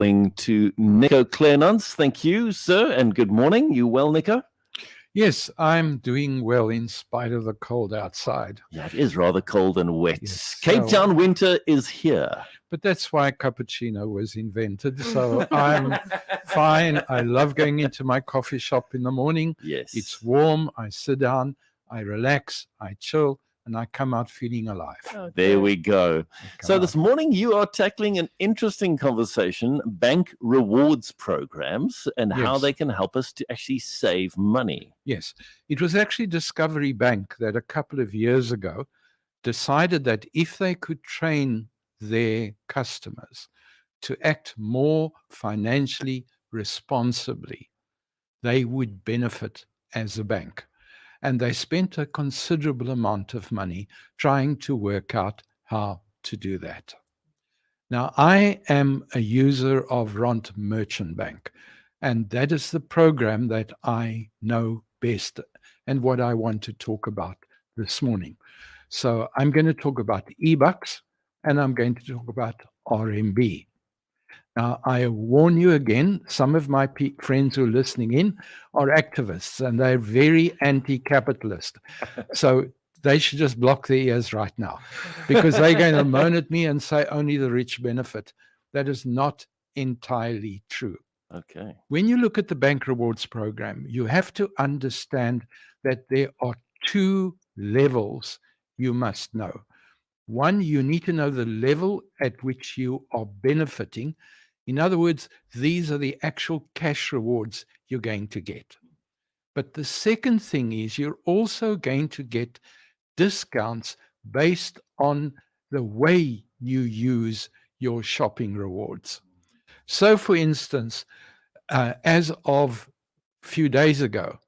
To Nico Kleynhans. Thank you, sir, and good morning. You well, Nico? Yes, I'm doing well in spite of the cold outside. Yeah, it is rather cold and wet. Yes, Cape Town winter is here. But that's why cappuccino was invented. So I'm fine. I love going into my coffee shop in the morning. Yes. It's warm. I sit down, I relax, I chill, and I come out feeling alive. Okay. There we go. So this morning you are tackling an interesting conversation, bank rewards programs and how they can help us to actually save money. Yes. It was actually Discovery Bank that a couple of years ago decided that if they could train their customers to act more financially responsibly, they would benefit as a bank. And they spent a considerable amount of money trying to work out how to do that. Now, I am a user of Ront Merchant Bank, and that is the program that I know best and what I want to talk about this morning. So I'm going to talk about eBucks and I'm going to talk about RMB. Now, I warn you again, some of my friends who are listening in are activists and they're very anti-capitalist. So they should just block their ears right now because they're going to moan at me and say only the rich benefit. That is not entirely true. Okay. When you look at the bank rewards program, you have to understand that there are two levels you must know. One, you need to know the level at which you are benefiting. In other words, these are the actual cash rewards you're going to get. But the second thing is you're also going to get discounts based on the way you use your shopping rewards. So, for instance, as of a few days ago,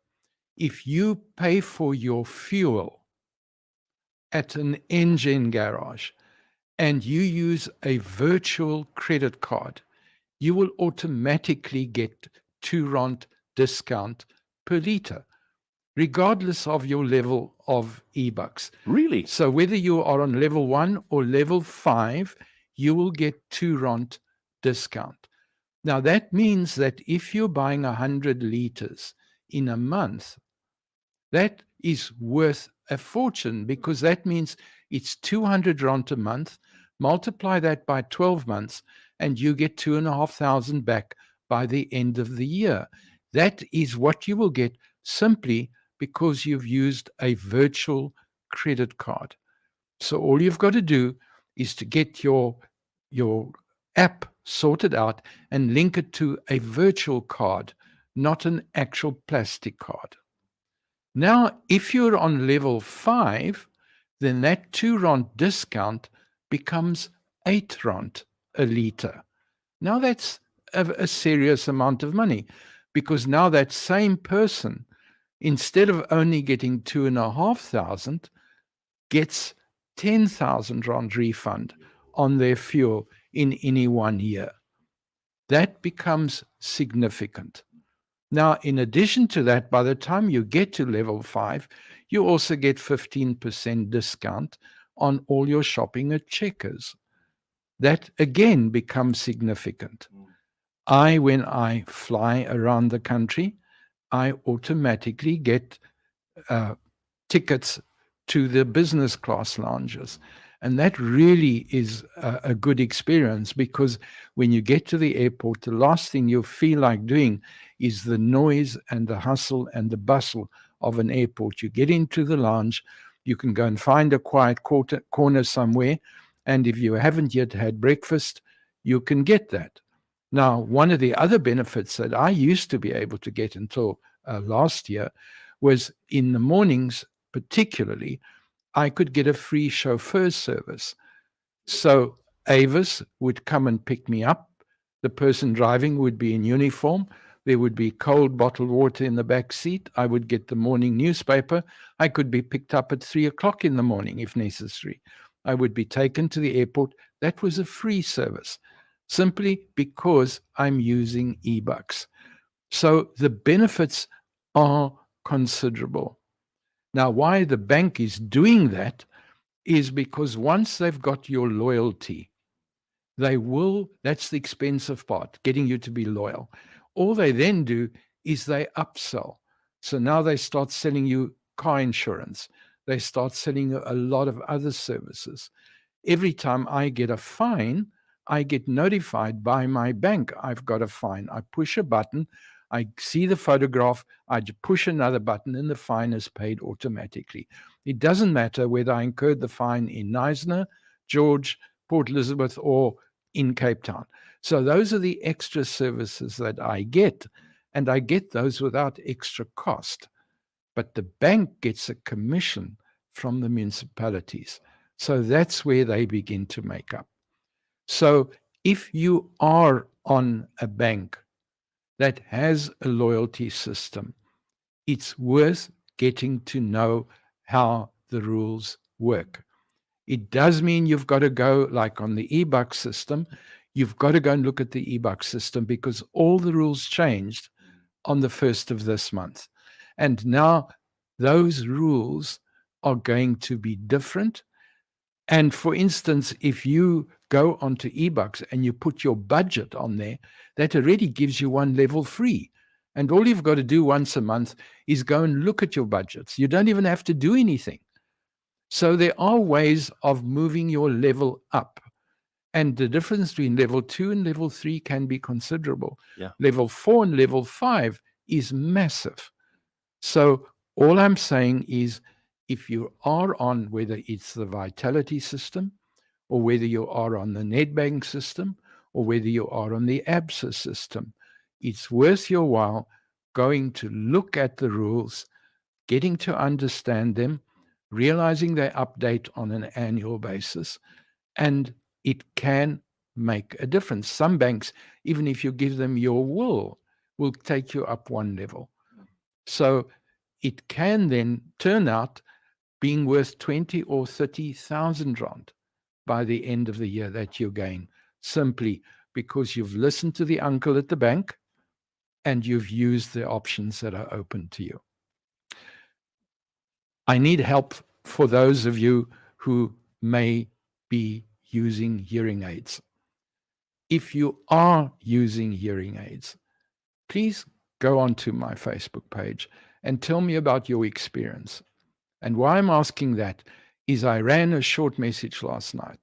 if you pay for your fuel at an engine garage and you use a virtual credit card, you will automatically get R2 discount per liter, regardless of your level of eBucks. Really? So whether you are on level 1 or level 5, you will get R2 discount. Now, that means that if you're buying 100 liters in a month, that is worth a fortune because that means it's 200 rand a month. Multiply that by 12 months and you get 2,500 back by the end of the year. That is what you will get simply because you've used a virtual credit card. So all you've got to do is to get your app sorted out and link it to a virtual card, not an actual plastic card. Now, if you're on level 5, then that R2 discount becomes R8 a liter. Now that's a serious amount of money because now that same person, instead of only getting 2,500, gets 10,000 rand refund on their fuel in any 1 year. That becomes significant. Now, in addition to that, by the time you get to level 5, you also get 15% discount on all your shopping at Checkers. That again becomes significant. When I fly around the country, I automatically get tickets to the business class lounges. And that really is a good experience because when you get to the airport, the last thing you feel like doing is the noise and the hustle and the bustle of an airport. You get into the lounge, you can go and find a quiet corner somewhere, and if you haven't yet had breakfast, you can get that. Now, one of the other benefits that I used to be able to get until last year was in the mornings, particularly, I could get a free chauffeur service. So Avis would come and pick me up. The person driving would be in uniform. There would be cold bottled water in the back seat. I would get the morning newspaper. I could be picked up at 3 o'clock in the morning if necessary. I would be taken to the airport. That was a free service, simply because I'm using eBucks. So the benefits are considerable. Now, why the bank is doing that is because once they've got your loyalty, That's the expensive part, getting you to be loyal. All they then do is they upsell. So now they start selling you car insurance. They start selling you a lot of other services. Every time I get a fine, I get notified by my bank. I've got a fine. I push a button. I see the photograph. I push another button and the fine is paid automatically. It doesn't matter whether I incurred the fine in Knysna, George, Port Elizabeth, or in Cape Town. So those are the extra services that I get, and I get those without extra cost. But the bank gets a commission from the municipalities. So that's where they begin to make up. So if you are on a bank that has a loyalty system, it's worth getting to know how the rules work. It does mean you've got to go, like on the eBuck system, you've got to go and look at the eBuck system because all the rules changed on the 1st of this month. And now those rules are going to be different. And for instance, if you go onto eBucks and you put your budget on there, that already gives you one level free. And all you've got to do once a month is go and look at your budgets. You don't even have to do anything. So there are ways of moving your level up. And the difference between level 2 and level 3 can be considerable. Yeah. Level 4 and level 5 is massive. So all I'm saying is, if you are on, whether it's the Vitality system, or whether you are on the Nedbank system, or whether you are on the ABSA system, it's worth your while going to look at the rules, getting to understand them, realizing they update on an annual basis, and it can make a difference. Some banks, even if you give them your will take you up one level. So it can then turn out being worth 20 or 30,000 rand by the end of the year that you gain, simply because you've listened to the uncle at the bank and you've used the options that are open to you. I need help for those of you who may be using hearing aids. If you are using hearing aids, please go onto my Facebook page and tell me about your experience. And why I'm asking that is I ran a short message last night.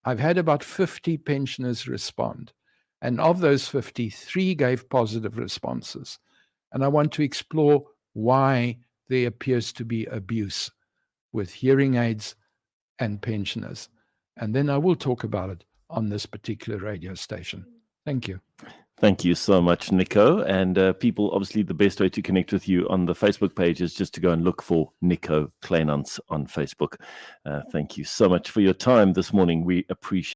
I've had about 50 pensioners respond. And of those 50, 3 gave positive responses. And I want to explore why there appears to be abuse with hearing aids and pensioners. And then I will talk about it on this particular radio station. Thank you. Thank you so much, Nico. And people, obviously, the best way to connect with you on the Facebook page is just to go and look for Nico Kleynhans on Facebook. Thank you so much for your time this morning. We appreciate